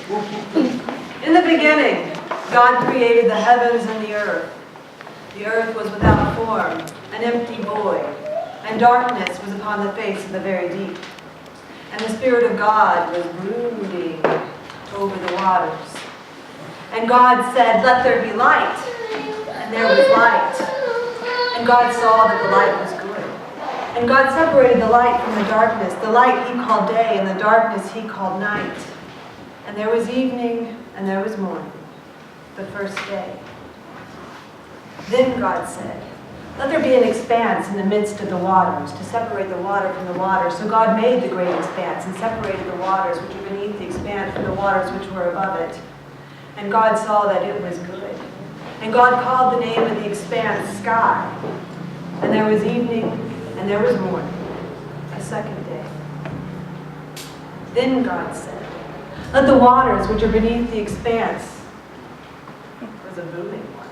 In the beginning, God created the heavens and the earth. The earth was without form, an empty void, and darkness was upon the face of the very deep. And the Spirit of God was brooding over the waters. And God said, "Let there be light." And there was light. And God saw that the light was good. And God separated the light from the darkness. The light he called day, and the darkness he called night. And there was evening, and there was morning, the first day. Then God said, "Let there be an expanse in the midst of the waters, to separate the water from the water." So God made the great expanse, and separated the waters which were beneath the expanse from the waters which were above it. And God saw that it was good. And God called the name of the expanse sky. And there was evening, and there was morning, a second day. Then God said, "Let the waters which are beneath the expanse," was a booming one.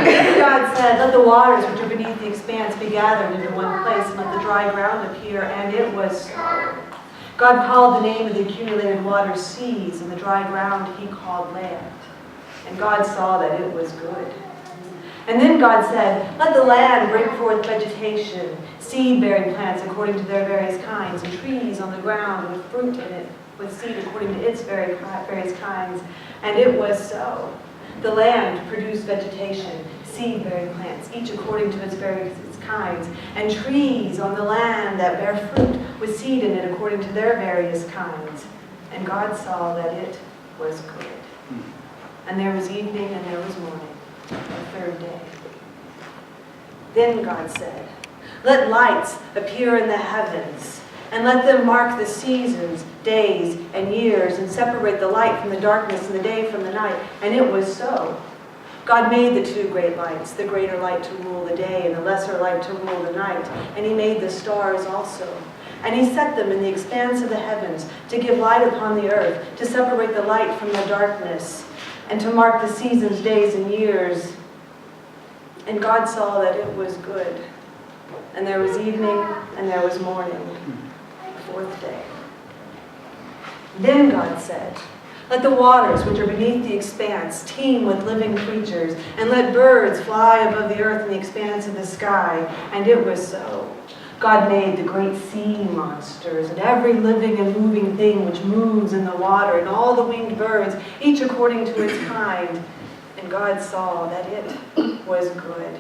Then God said, "Let the waters which are beneath the expanse be gathered into one place, and let the dry ground appear." And it was so. God called the name of the accumulated waters seas, and the dry ground he called land. And God saw that it was good. And then God said, "Let the land bring forth vegetation, seed-bearing plants according to their various kinds, and trees on the ground with fruit in it, with seed according to its various kinds." And it was so. The land produced vegetation, seed-bearing plants, each according to its various kinds, and trees on the land that bear fruit with seed in it according to their various kinds. And God saw that it was good. And there was evening, and there was morning, the third day. Then God said, "Let lights appear in the heavens, and let them mark the seasons, days, and years, and separate the light from the darkness and the day from the night." And it was so. God made the two great lights, the greater light to rule the day, and the lesser light to rule the night. And he made the stars also. And he set them in the expanse of the heavens to give light upon the earth, to separate the light from the darkness, and to mark the seasons, days, and years. And God saw that it was good. And there was evening, and there was morning, the fourth day. Then God said, "Let the waters which are beneath the expanse teem with living creatures, and let birds fly above the earth in the expanse of the sky." And it was so. God made the great sea monsters, and every living and moving thing which moves in the water, and all the winged birds, each according to its kind. And God saw that it was good.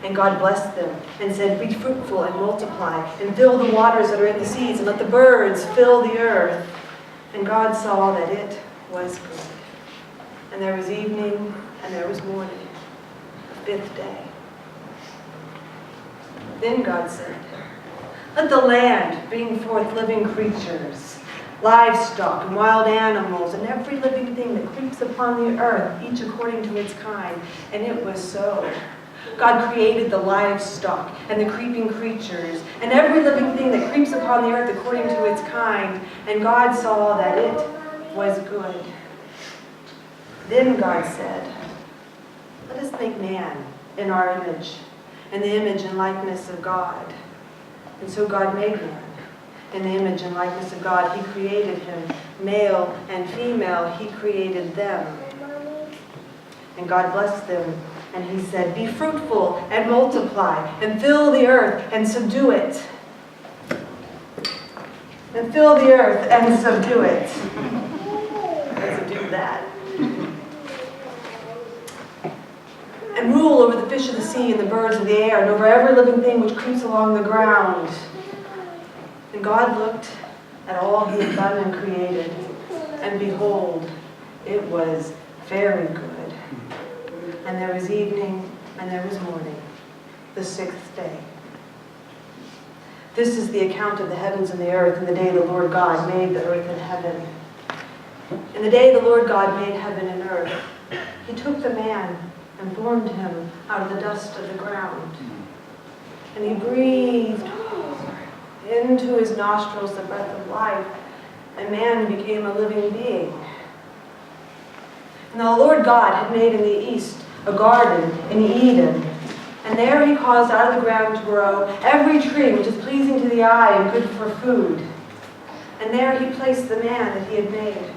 And God blessed them, and said, "Be fruitful and multiply, and fill the waters that are in the seas, and let the birds fill the earth." And God saw that it was good. And there was evening, and there was morning, the fifth day. Then God said, "Let the land bring forth living creatures, livestock and wild animals, and every living thing that creeps upon the earth, each according to its kind." And it was so. God created the livestock and the creeping creatures, and every living thing that creeps upon the earth according to its kind. And God saw that it was good. Then God said, "Let us make man in our image, in the image and likeness of God." And so God made man. In the image and likeness of God, he created him. Male and female, he created them. And God blessed them, and he said, "Be fruitful and multiply, and fill the earth and subdue it." And fill the earth and subdue it. And subdue that. And rule over the fish of the sea and the birds of the air, and over every living thing which creeps along the ground. And God looked at all he had done and created, and behold, it was very good. And there was evening, and there was morning, the sixth day. This is the account of the heavens and the earth in the day the Lord God made the earth and heaven. In the day the Lord God made heaven and earth, he took the man and formed him out of the dust of the ground. And he breathed into his nostrils the breath of life, and man became a living being. And the Lord God had made in the east a garden in Eden, and there he caused out of the ground to grow every tree which is pleasing to the eye and good for food. And there he placed the man that he had made.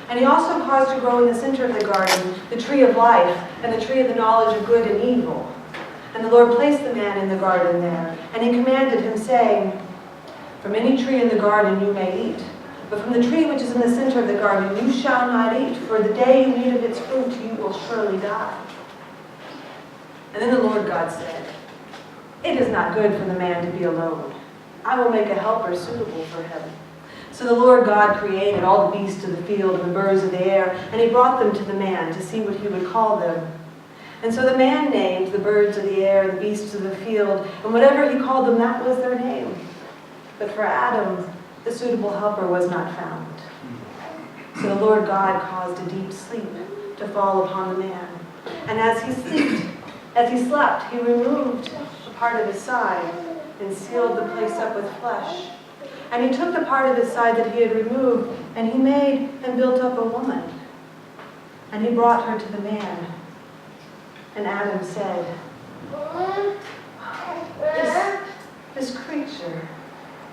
And he also caused to grow in the center of the garden the tree of life and the tree of the knowledge of good and evil. And the Lord placed the man in the garden there. And he commanded him, saying, "From any tree in the garden you may eat, but from the tree which is in the center of the garden you shall not eat, for the day you eat of its fruit you will surely die." And then the Lord God said, "It is not good for the man to be alone. I will make a helper suitable for him." So the Lord God created all the beasts of the field and the birds of the air, and he brought them to the man to see what he would call them. And so the man named the birds of the air, the beasts of the field, and whatever he called them, that was their name. But for Adam, the suitable helper was not found. So the Lord God caused a deep sleep to fall upon the man. And as he slept, he removed a part of his side and sealed the place up with flesh. And he took the part of his side that he had removed, and he made and built up a woman. And he brought her to the man. And Adam said, This creature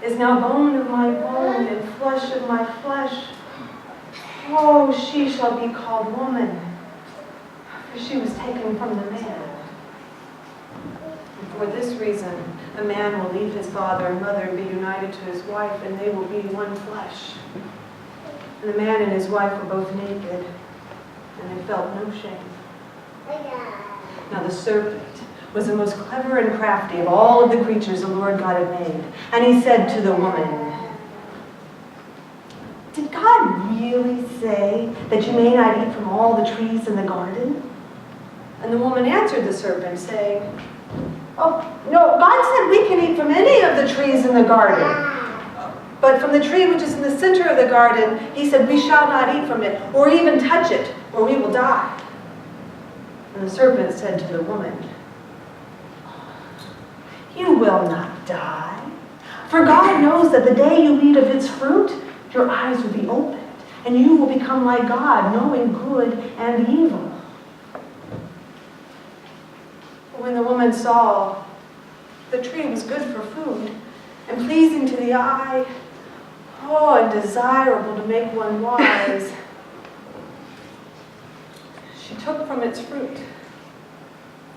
is now bone of my bone and flesh of my flesh. Oh, she shall be called woman, for she was taken from the man. And for this reason, a man will leave his father and mother and be united to his wife, and they will be one flesh. And the man and his wife were both naked, and they felt no shame. Now the serpent was the most clever and crafty of all of the creatures the Lord God had made. And he said to the woman, "Did God really say that you may not eat from all the trees in the garden?" And the woman answered the serpent, saying, "Oh, no, God said we can eat from any of the trees in the garden. But from the tree which is in the center of the garden, he said, we shall not eat from it, or even touch it, or we will die." And the serpent said to the woman, "You will not die. For God knows that the day you eat of its fruit, your eyes will be opened, and you will become like God, knowing good and evil." When the woman saw the tree was good for food, and pleasing to the eye, and desirable to make one wise, she took from its fruit,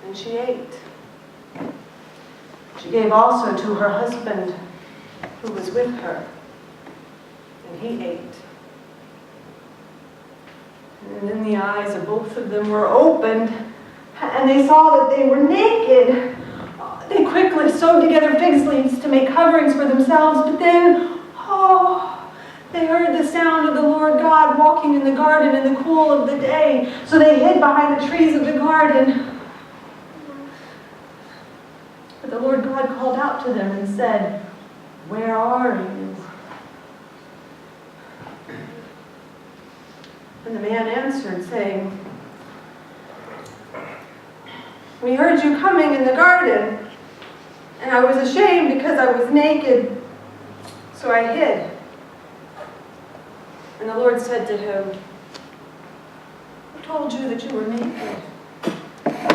and she ate. She gave also to her husband who was with her, and he ate. And then the eyes of both of them were opened, and they saw that they were naked. They quickly sewed together fig leaves to make coverings for themselves, but then, they heard the sound of the Lord God walking in the garden in the cool of the day. So they hid behind the trees of the garden. But the Lord God called out to them and said, "Where are you?" And the man answered, saying, "We heard you coming in the garden, and I was ashamed because I was naked, so I hid." And the Lord said to him, "Who told you that you were naked?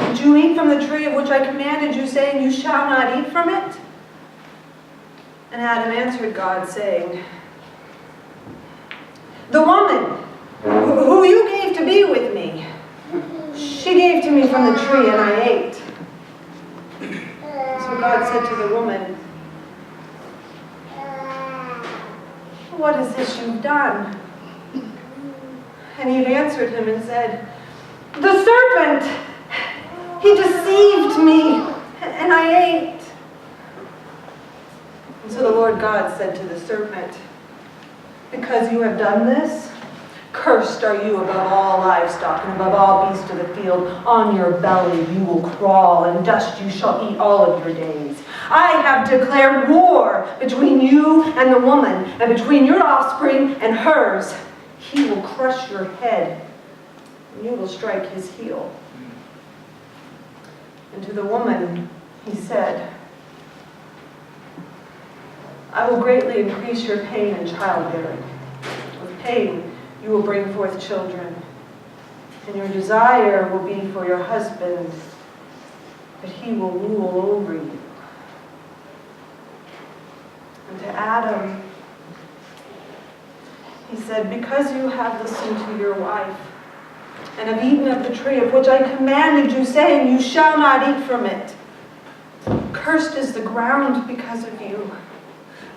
Did you eat from the tree of which I commanded you, saying, you shall not eat from it?" And Adam answered God, saying, "The woman who you gave to be with me, she gave to me from the tree, and I ate." So God said to the woman, "What is this you've done?" And Eve answered him and said, "The serpent, he deceived me, and I ate." And so the Lord God said to the serpent, "Because you have done this, cursed are you above all livestock and above all beasts of the field. On your belly you will crawl, and dust you shall eat all of your days. I have declared war between you and the woman, and between your offspring and hers. He will crush your head, and you will strike his heel." And to the woman he said, "I will greatly increase your pain in childbearing. With pain you will bring forth children, and your desire will be for your husband, but he will rule over you." And to Adam He said, because you have listened to your wife and have eaten of the tree of which I commanded you, saying, you shall not eat from it. Cursed is the ground because of you.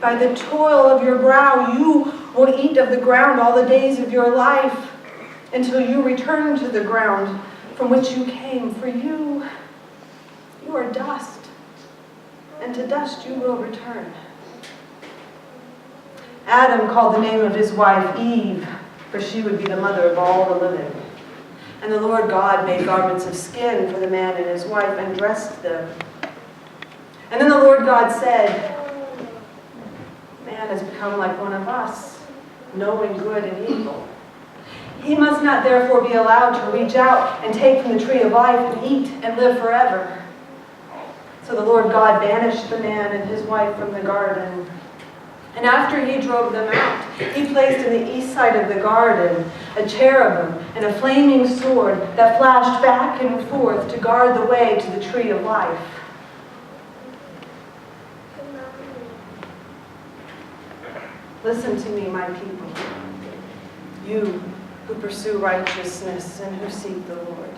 By the toil of your brow you will eat of the ground all the days of your life, until you return to the ground from which you came. For you are dust, and to dust you will return. Adam called the name of his wife Eve, for she would be the mother of all the living. And the Lord God made garments of skin for the man and his wife and dressed them. And then the Lord God said, man has become like one of us, knowing good and evil. He must not therefore be allowed to reach out and take from the tree of life and eat and live forever. So the Lord God banished the man and his wife from the garden. And after he drove them out, he placed in the east side of the garden a cherubim and a flaming sword that flashed back and forth to guard the way to the tree of life. Listen to me, my people, you who pursue righteousness and who seek the Lord.